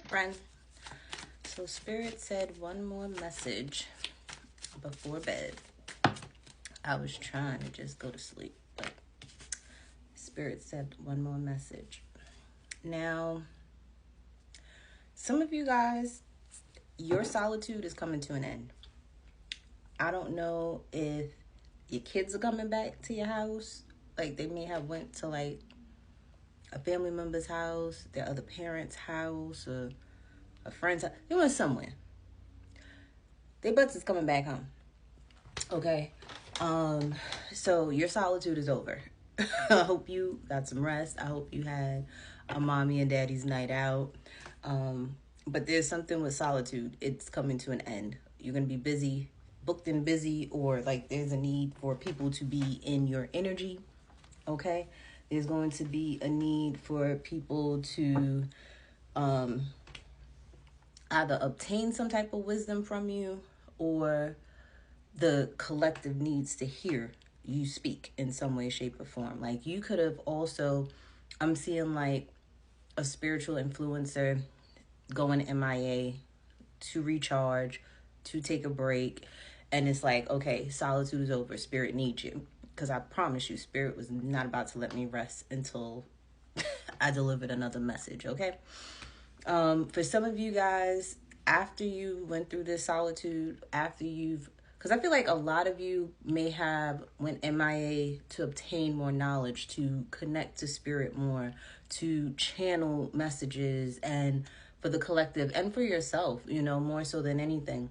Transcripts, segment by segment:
friend. So Spirit said one more message before bed. I was trying to just go to sleep, but Spirit said one more message. Now, some of you guys, your solitude is coming to an end. I don't know if your kids are coming back to your house. Like, they may have went to, like, a family member's house, their other parent's house, or a friend's house. They went somewhere. Their butts is coming back home. Okay? So your solitude is over. I hope you got some rest. I hope you had a mommy and daddy's night out. But there's something with solitude. It's coming to an end. You're going to be busy, booked and busy, or like there's a need for people to be in your energy. Okay? There's going to be a need for people to either obtain some type of wisdom from you, or the collective needs to hear you speak in some way, shape, or form. Like, you could have also, I'm seeing like a spiritual influencer going MIA to recharge, to take a break. And it's like, okay, solitude is over. Spirit needs you. Because I promise you, Spirit was not about to let me rest until I delivered another message, okay? For some of you guys, after you went through this solitude, because I feel like a lot of you may have went MIA to obtain more knowledge, to connect to Spirit more, to channel messages, and for the collective and for yourself, more so than anything.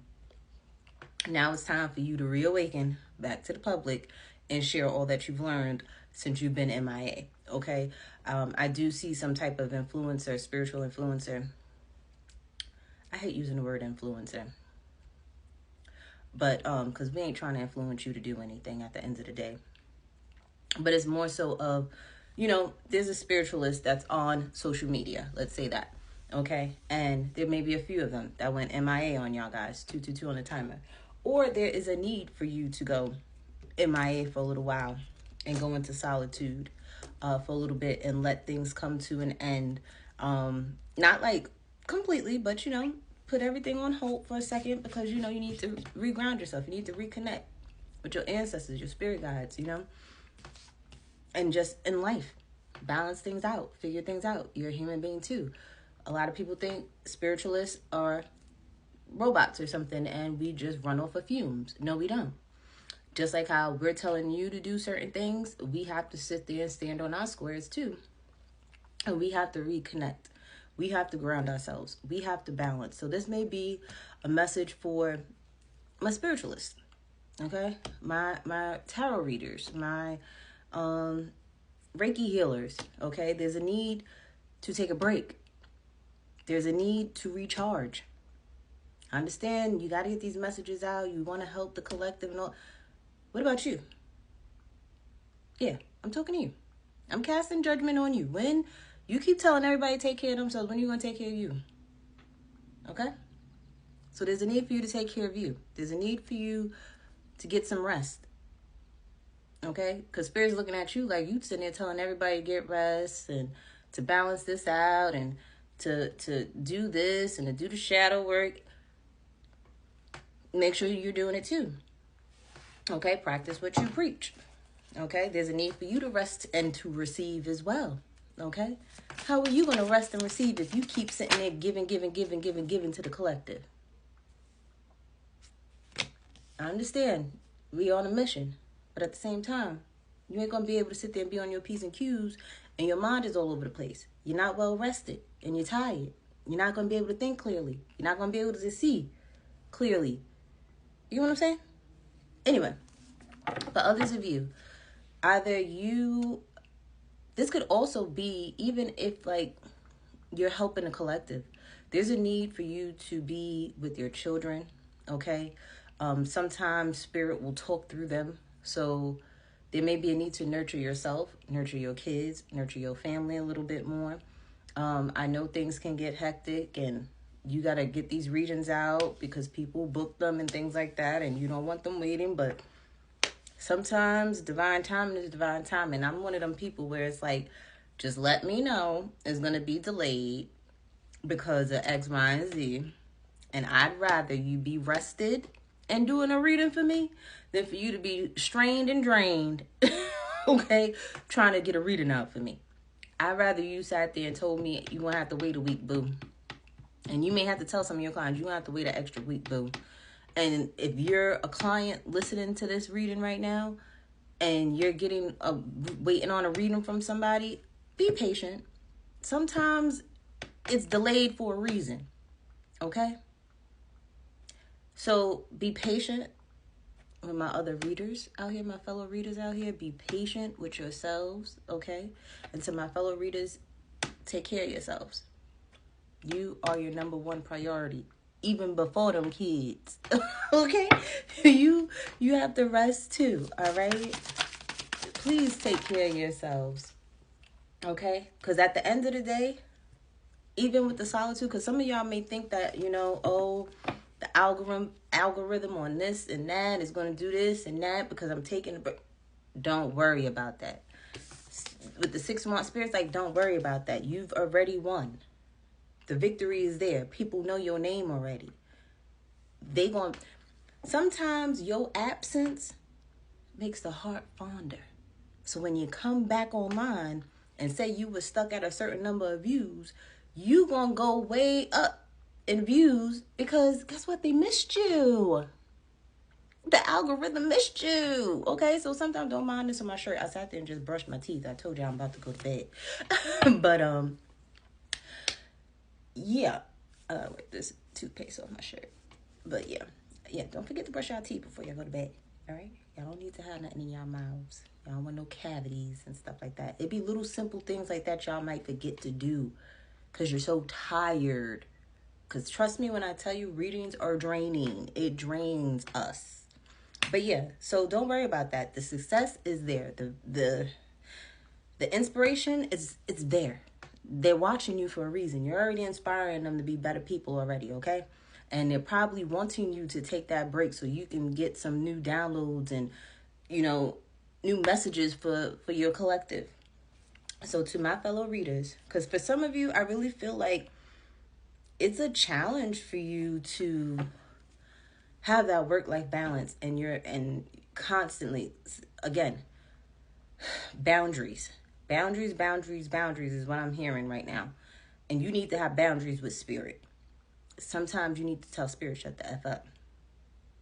Now it's time for you to reawaken back to the public and share all that you've learned since you've been MIA, okay? I do see some type of influencer, spiritual influencer. I hate using the word influencer. But, because we ain't trying to influence you to do anything at the end of the day. But it's more so of, there's a spiritualist that's on social media. Let's say that, okay? And there may be a few of them that went MIA on y'all guys, 222 on the timer. Or there is a need for you to go MIA for a little while and go into solitude for a little bit and let things come to an end. Not like completely, but, put everything on hold for a second, because, you need to reground yourself. You need to reconnect with your ancestors, your spirit guides, and just in life, balance things out, figure things out. You're a human being too. A lot of people think spiritualists are robots or something, and we just run off of fumes. No, we don't. Just like how we're telling you to do certain things, we have to sit there and stand on our squares too. And we have to reconnect. We have to ground ourselves. We have to balance. So this may be a message for my spiritualists, okay? My tarot readers, my Reiki healers, okay? There's a need to take a break. There's a need to recharge. I understand you got to get these messages out. You want to help the collective and all. What about you? Yeah, I'm talking to you. I'm casting judgment on you. When you keep telling everybody to take care of themselves, when are you going to take care of you? Okay? So there's a need for you to take care of you. There's a need for you to get some rest. Okay? Because Spirit's looking at you like you sitting there telling everybody to get rest and to balance this out and to do this and to do the shadow work. Make sure you're doing it too. Okay? Practice what you preach. Okay? There's a need for you to rest and to receive as well. Okay? How are you going to rest and receive if you keep sitting there giving to the collective? I understand we on a mission, but at the same time, you ain't going to be able to sit there and be on your P's and Q's and your mind is all over the place. You're not well rested and you're tired. You're not going to be able to think clearly. You're not going to be able to see clearly. You know what I'm saying? Anyway, for others of you, this could also be, even if like you're helping a collective, there's a need for you to be with your children, okay? Sometimes Spirit will talk through them. So there may be a need to nurture yourself, nurture your kids, nurture your family a little bit more. I know things can get hectic and you got to get these regions out because people book them and things like that, and you don't want them waiting, but sometimes divine timing is divine timing. I'm one of them people where it's like, just let me know it's going to be delayed. because of X, Y, and Z. And I'd rather you be rested and doing a reading for me than for you to be strained and drained, okay, trying to get a reading out for me. I'd rather you sat there and told me you're going to have to wait a week, boo. And you may have to tell some of your clients you're going to have to wait an extra week, boo. And if you're a client listening to this reading right now and you're waiting on a reading from somebody, be patient. Sometimes it's delayed for a reason, okay? So be patient with my other readers out here, my fellow readers out here. Be patient with yourselves, okay? And to my fellow readers, take care of yourselves. You are your number one priority, even before them kids, okay? You have to rest too, all right? Please take care of yourselves, okay? Because at the end of the day, even with the solitude, because some of y'all may think that, the algorithm on this and that is going to do this and that because I'm taking a break. Don't worry about that. With the 6-month spirits, don't worry about that. You've already won. The victory is there. People know your name already. Sometimes your absence makes the heart fonder. So when you come back online and say you were stuck at a certain number of views, you going to go way up in views because guess what? They missed you. The algorithm missed you. Okay, so sometimes don't mind this on my shirt. I sat there and just brushed my teeth. I told you I'm about to go to bed. But yeah. Wait, this toothpaste off my shirt. But yeah, don't forget to brush your teeth before you go to bed. All right, y'all don't need to have nothing in y'all mouths. Y'all don't want no cavities and stuff like that. It be little simple things like that y'all might forget to do because you're so tired. Because trust me when I tell you, readings are draining. It drains us. But yeah, so don't worry about that. The success is there. The inspiration it's there. They're watching you for a reason. You're already inspiring them to be better people already, okay? And they're probably wanting you to take that break so you can get some new downloads and, new messages for your collective. So to my fellow readers, because for some of you, I really feel like it's a challenge for you to have that work-life balance and constantly, again, boundaries is what I'm hearing right now. And you need to have boundaries with spirit. Sometimes you need to tell spirit, shut the F up.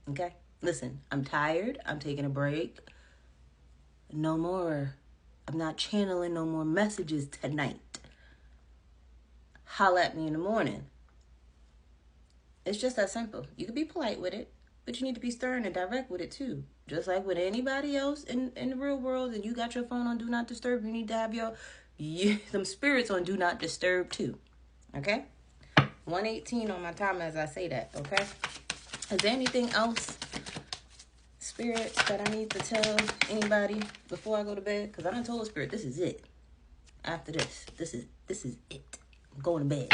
Okay? Listen, I'm tired. I'm taking a break. No more. I'm not channeling no more messages tonight. Holla at me in the morning. It's just that simple. You can be polite with it, but you need to be stern and direct with it too. Just like with anybody else in the real world, and you got your phone on Do Not Disturb, you need to have some spirits on Do Not Disturb too. Okay? 1:18 on my timer as I say that, okay? Is there anything else, spirit, that I need to tell anybody before I go to bed? Because I done told spirit, this is it. After this is it. I'm going to bed.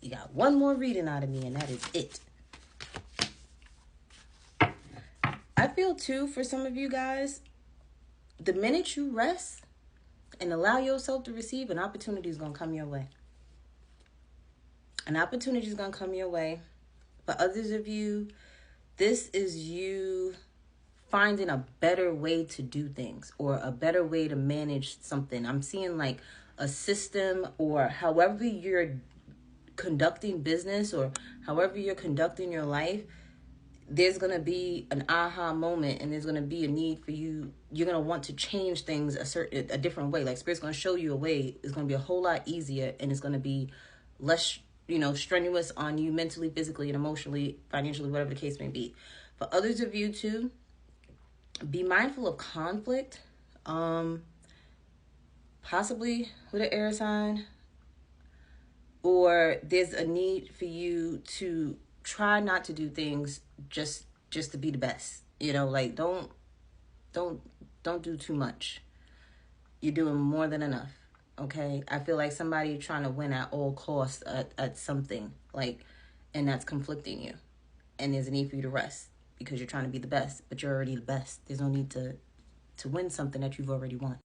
You got one more reading out of me, and that is it. I feel, too, for some of you guys, the minute you rest and allow yourself to receive, an opportunity is going to come your way. An opportunity is going to come your way. For others of you, this is you finding a better way to do things or a better way to manage something. I'm seeing like a system or however you're conducting business or however you're conducting your life, there's going to be an aha moment and there's going to be a need for you. You're going to want to change things a different way. Like Spirit's going to show you a way. It's going to be a whole lot easier and it's going to be less, strenuous on you mentally, physically, and emotionally, financially, whatever the case may be. For others of you too, be mindful of conflict, possibly with an air sign, or there's a need for you to try not to do things just to be the best. Like don't do too much. You're doing more than enough. Okay, I feel like somebody trying to win at all costs at something, and that's conflicting you. And there's a need for you to rest because you're trying to be the best, but you're already the best. There's no need to win something that you've already won.